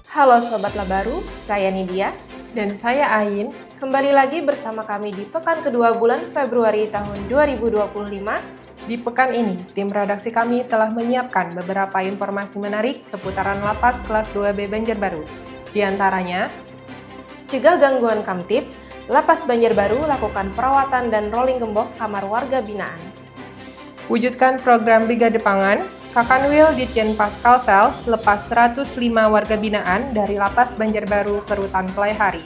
Halo Sobat Labaru, saya Nidia. Dan saya Ain. Kembali lagi bersama kami di pekan kedua bulan Februari tahun 2025. Di pekan ini, tim redaksi kami telah menyiapkan beberapa informasi menarik seputaran Lapas Kelas 2B Banjarbaru. Di antaranya, cegah gangguan Kamtib, Lapas Banjarbaru lakukan perawatan dan rolling gembok kamar warga binaan. wujudkan program Brigade Pangan, Kakanwil Ditjen Paskalsel lepas 105 warga binaan dari Lapas Banjarbaru ke Rutan Pelaihari.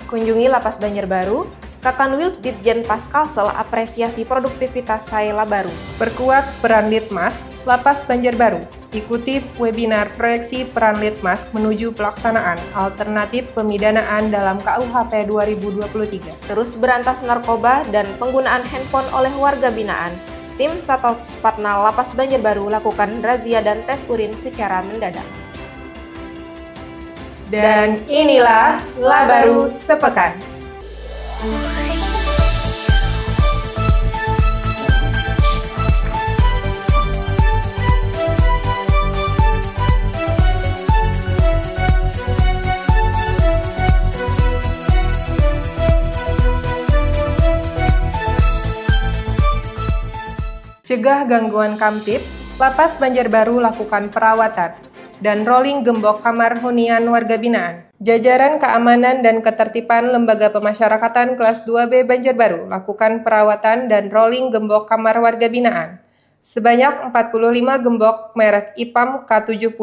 Kunjungi Lapas Banjarbaru, Kakanwil Ditjen Paskalsel apresiasi produktivitas Saela Baru. Perkuat peran Litmas, Lapas Banjarbaru. Ikuti webinar proyeksi peran Litmas menuju pelaksanaan alternatif pemidanaan dalam KUHP 2023. Terus berantas narkoba dan penggunaan handphone oleh warga binaan. Tim Satpol Patnal Lapas Banjarbaru lakukan razia dan tes urin secara mendadak. Dan inilah Labaru Sepekan. Cegah gangguan Kamtib, Lapas Banjarbaru lakukan perawatan dan rolling gembok kamar hunian warga binaan. Jajaran Keamanan dan Ketertiban Lembaga Pemasyarakatan Kelas 2B Banjarbaru lakukan perawatan dan rolling gembok kamar warga binaan. Sebanyak 45 gembok merek IPAM K70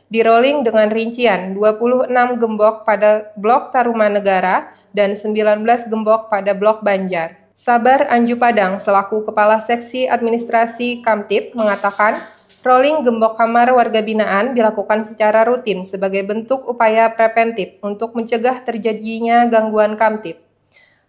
di-rolling dengan rincian 26 gembok pada blok Tarumanegara dan 19 gembok pada blok Banjar. Sabar Anju Padang selaku Kepala Seksi Administrasi Kamtib mengatakan, rolling gembok kamar warga binaan dilakukan secara rutin sebagai bentuk upaya preventif untuk mencegah terjadinya gangguan Kamtib.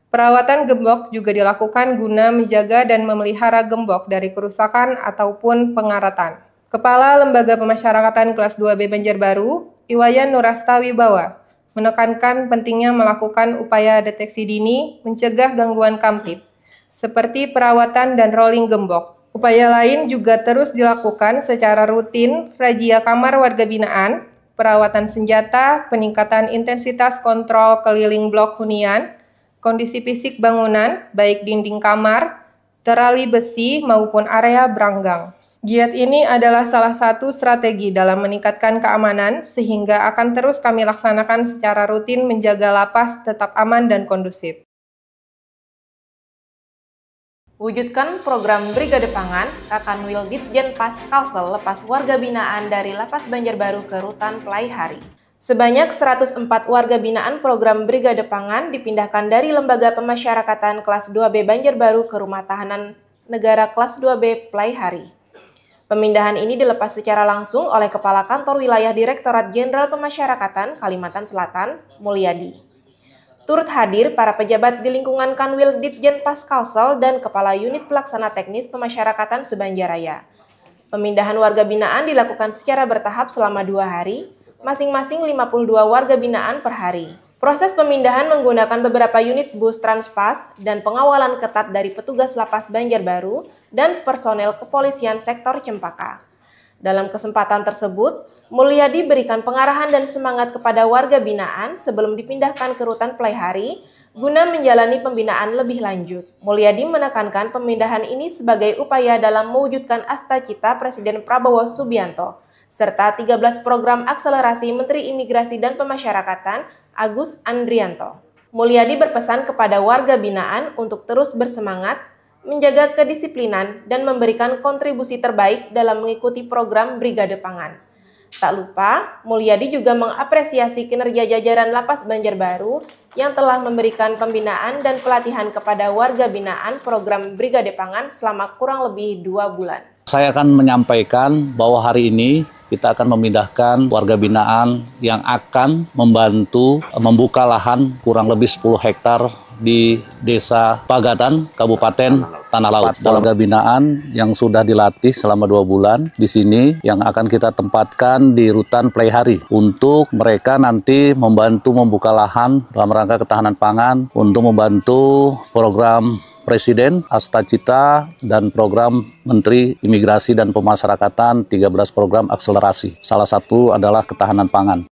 Perawatan gembok juga dilakukan guna menjaga dan memelihara gembok dari kerusakan ataupun pengaratan. Kepala Lembaga Pemasyarakatan Kelas 2B Banjarbaru, Iwayan Nurasta Wibawa, menekankan pentingnya melakukan upaya deteksi dini mencegah gangguan Kamtib, seperti perawatan dan rolling gembok. Upaya lain juga terus dilakukan secara rutin, razia kamar warga binaan, perawatan senjata, peningkatan intensitas kontrol keliling blok hunian, kondisi fisik bangunan, baik dinding kamar, terali besi maupun area beranggang. Giat ini adalah salah satu strategi dalam meningkatkan keamanan, sehingga akan terus kami laksanakan secara rutin menjaga lapas tetap aman dan kondusif. Wujudkan program Brigade Pangan, Kakanwil Ditjen Paskalsel lepas warga binaan dari Lapas Banjarbaru ke Rutan Pelaihari. Sebanyak 104 warga binaan program Brigade Pangan dipindahkan dari Lembaga Pemasyarakatan Kelas 2B Banjarbaru ke Rumah Tahanan Negara Kelas 2B Pelaihari. Pemindahan ini dilepas secara langsung oleh Kepala Kantor Wilayah Direktorat Jenderal Pemasyarakatan Kalimantan Selatan, Mulyadi. Turut hadir para pejabat di lingkungan Kanwil Ditjen Paskalsel dan Kepala Unit Pelaksana Teknis Pemasyarakatan Sebanjaraya. Pemindahan warga binaan dilakukan secara bertahap selama 2 hari, masing-masing 52 warga binaan per hari. Proses pemindahan menggunakan beberapa unit bus Transpas dan pengawalan ketat dari petugas Lapas Banjarbaru dan personel kepolisian sektor Cempaka. Dalam kesempatan tersebut, Mulyadi berikan pengarahan dan semangat kepada warga binaan sebelum dipindahkan ke Rutan Pelaihari guna menjalani pembinaan lebih lanjut. Mulyadi menekankan pemindahan ini sebagai upaya dalam mewujudkan Astacita Presiden Prabowo Subianto, serta 13 program akselerasi Menteri Imigrasi dan Pemasyarakatan Agus Andrianto. Mulyadi berpesan kepada warga binaan untuk terus bersemangat, menjaga kedisiplinan, dan memberikan kontribusi terbaik dalam mengikuti program Brigade Pangan. Tak lupa, Mulyadi juga mengapresiasi kinerja jajaran Lapas Banjarbaru yang telah memberikan pembinaan dan pelatihan kepada warga binaan program Brigade Pangan selama kurang lebih 2 bulan. Saya akan menyampaikan bahwa hari ini kita akan memindahkan warga binaan yang akan membantu membuka lahan kurang lebih 10 hektar di Desa Pagatan, Kabupaten Tanah Laut. Warga binaan yang sudah dilatih selama 2 bulan di sini yang akan kita tempatkan di Rutan Pelaihari untuk mereka nanti membantu membuka lahan dalam rangka ketahanan pangan untuk membantu program Presiden, Astacita, dan program Menteri Imigrasi dan Pemasyarakatan 13 program akselerasi. Salah satu adalah ketahanan pangan.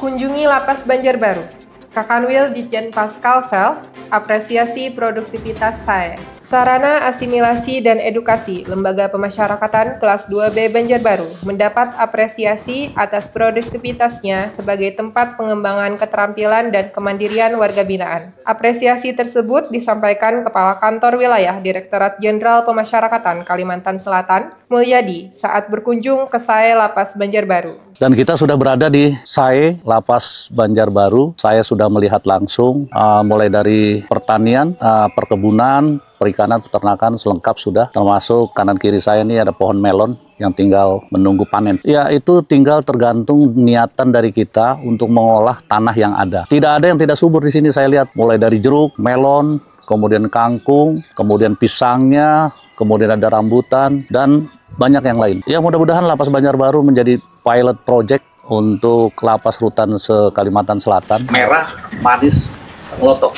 Kunjungi Lapas Banjarbaru. Kakanwil Ditjenpas Kalsel, apresiasi produktivitas SAE. Sarana Asimilasi dan Edukasi Lembaga Pemasyarakatan kelas 2B Banjarbaru mendapat apresiasi atas produktivitasnya sebagai tempat pengembangan keterampilan dan kemandirian warga binaan. Apresiasi tersebut disampaikan Kepala Kantor Wilayah Direktorat Jenderal Pemasyarakatan Kalimantan Selatan, Mulyadi, saat berkunjung ke SAE Lapas Banjarbaru. Dan kita sudah berada di SAE Lapas Banjarbaru. Saya sudah melihat langsung mulai dari pertanian, perkebunan, perikanan, peternakan selengkap sudah. Termasuk kanan kiri saya ini ada pohon melon yang tinggal menunggu panen. Ya, itu tinggal tergantung niatan dari kita untuk mengolah tanah yang ada. Tidak ada yang tidak subur di sini, saya lihat. Mulai dari jeruk, melon, kemudian kangkung, kemudian pisangnya, kemudian ada rambutan, dan banyak yang lain. Ya, mudah-mudahan Lapas Banjarbaru menjadi pilot project untuk lapas rutan se-Kalimantan Selatan. Merah, manis, ngelotok.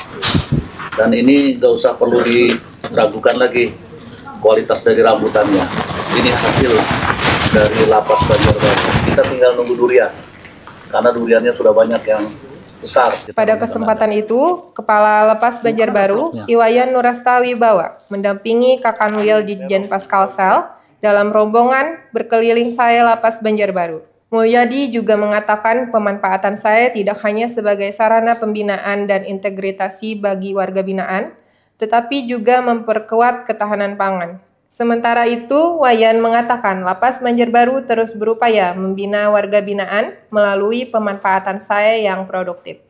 Dan ini nggak usah perlu diragukan lagi kualitas dari rambutannya. Ini hasil dari Lapas Banjarbaru. Kita tinggal nunggu durian, karena duriannya sudah banyak yang besar. Pada kesempatan itu, Kepala Lapas Banjarbaru, Iwayan Nurastawibawa, mendampingi Kakanwil Ditjenpas Kalsel dalam rombongan berkeliling SAE Lapas Banjarbaru. Mulyadi juga mengatakan pemanfaatan SAE tidak hanya sebagai sarana pembinaan dan integritasi bagi warga binaan, tetapi juga memperkuat ketahanan pangan. Sementara itu, Wayan mengatakan Lapas Banjarbaru terus berupaya membina warga binaan melalui pemanfaatan SAE yang produktif.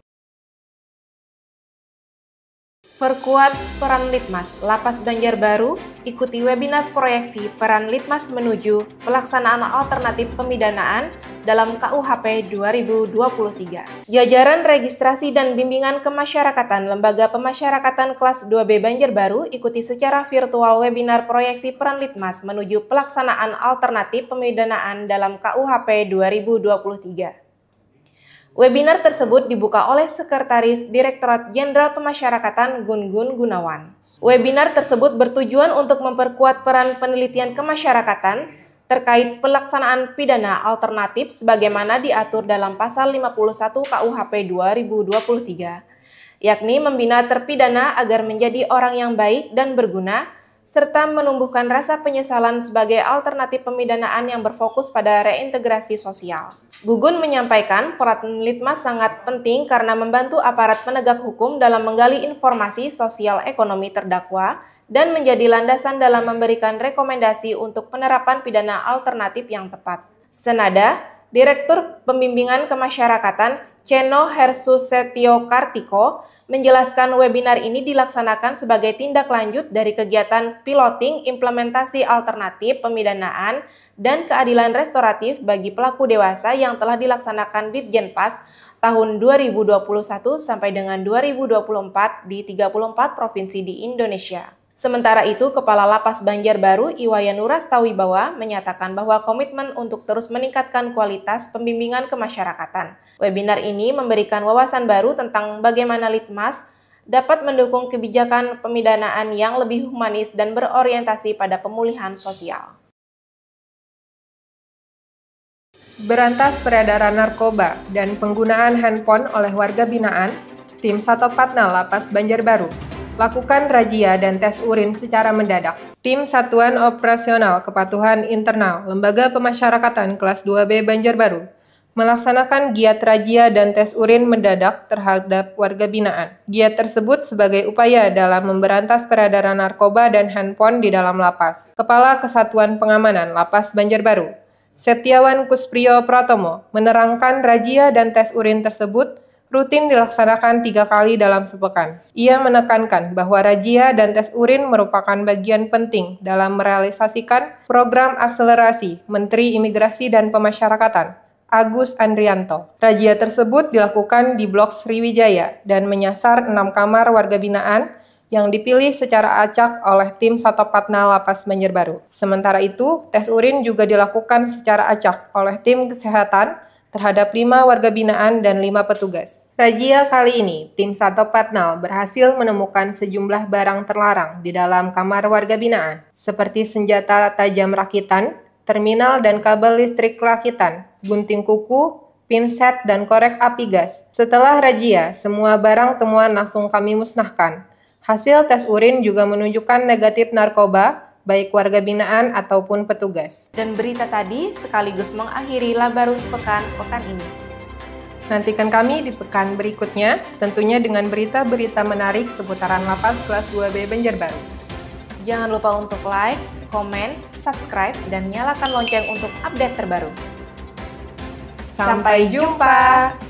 Perkuat peran Litmas Lapas Banjarbaru, ikuti webinar proyeksi peran Litmas menuju pelaksanaan alternatif pemidanaan dalam KUHP 2023. Jajaran Registrasi dan Bimbingan Kemasyarakatan Lembaga Pemasyarakatan kelas 2B Banjarbaru ikuti secara virtual webinar proyeksi peran Litmas menuju pelaksanaan alternatif pemidanaan dalam KUHP 2023. Webinar tersebut dibuka oleh Sekretaris Direktorat Jenderal Pemasyarakatan Gun-Gun Gunawan. Webinar tersebut bertujuan untuk memperkuat peran penelitian kemasyarakatan terkait pelaksanaan pidana alternatif sebagaimana diatur dalam Pasal 51 KUHP 2023, yakni membina terpidana agar menjadi orang yang baik dan berguna, serta menumbuhkan rasa penyesalan sebagai alternatif pemidanaan yang berfokus pada reintegrasi sosial. Gugun menyampaikan peran Litmas sangat penting karena membantu aparat penegak hukum dalam menggali informasi sosial ekonomi terdakwa dan menjadi landasan dalam memberikan rekomendasi untuk penerapan pidana alternatif yang tepat. Senada, Direktur Pembimbingan Kemasyarakatan Ceno Hersusetio Kartiko menjelaskan webinar ini dilaksanakan sebagai tindak lanjut dari kegiatan piloting implementasi alternatif pemidanaan dan keadilan restoratif bagi pelaku dewasa yang telah dilaksanakan Ditjenpas tahun 2021 sampai dengan 2024 di 34 provinsi di Indonesia. Sementara itu, Kepala Lapas Banjarbaru Iwayan Nurastawibawa menyatakan bahwa komitmen untuk terus meningkatkan kualitas pembimbingan kemasyarakatan. Webinar ini memberikan wawasan baru tentang bagaimana Litmas dapat mendukung kebijakan pemidanaan yang lebih humanis dan berorientasi pada pemulihan sosial. Berantas peredaran narkoba dan penggunaan handphone oleh warga binaan, tim Satopatna Lapas Banjarbaru lakukan razia dan tes urin secara mendadak. Tim Satuan Operasional Kepatuhan Internal Lembaga Pemasyarakatan kelas 2B Banjarbaru melaksanakan giat razia dan tes urin mendadak terhadap warga binaan. Giat tersebut sebagai upaya dalam memberantas peredaran narkoba dan handphone di dalam lapas. Kepala Kesatuan Pengamanan Lapas Banjarbaru, Setiawan Kuspriyo Pratomo, menerangkan razia dan tes urin tersebut rutin dilaksanakan 3 kali dalam sepekan. Ia menekankan bahwa razia dan tes urin merupakan bagian penting dalam merealisasikan program akselerasi Menteri Imigrasi dan Pemasyarakatan, Agus Andrianto. Razia tersebut dilakukan di Blok Sriwijaya dan menyasar 6 kamar warga binaan yang dipilih secara acak oleh tim Satopatna Lapas Banjarbaru. Sementara itu, tes urin juga dilakukan secara acak oleh tim kesehatan terhadap 5 warga binaan dan 5 petugas. Razia kali ini, tim Sato Patnal berhasil menemukan sejumlah barang terlarang di dalam kamar warga binaan, seperti senjata tajam rakitan, terminal dan kabel listrik rakitan, gunting kuku, pinset, dan korek api gas. Setelah razia, semua barang temuan langsung kami musnahkan. Hasil tes urin juga menunjukkan negatif narkoba, baik warga binaan ataupun petugas. Dan berita tadi sekaligus mengakhiri Labaru Sepekan pekan ini. Nantikan kami di pekan berikutnya, tentunya dengan berita-berita menarik seputaran Lapas Kelas 2B Banjarbaru. Jangan lupa untuk like, komen, subscribe, dan nyalakan lonceng untuk update terbaru. Sampai jumpa!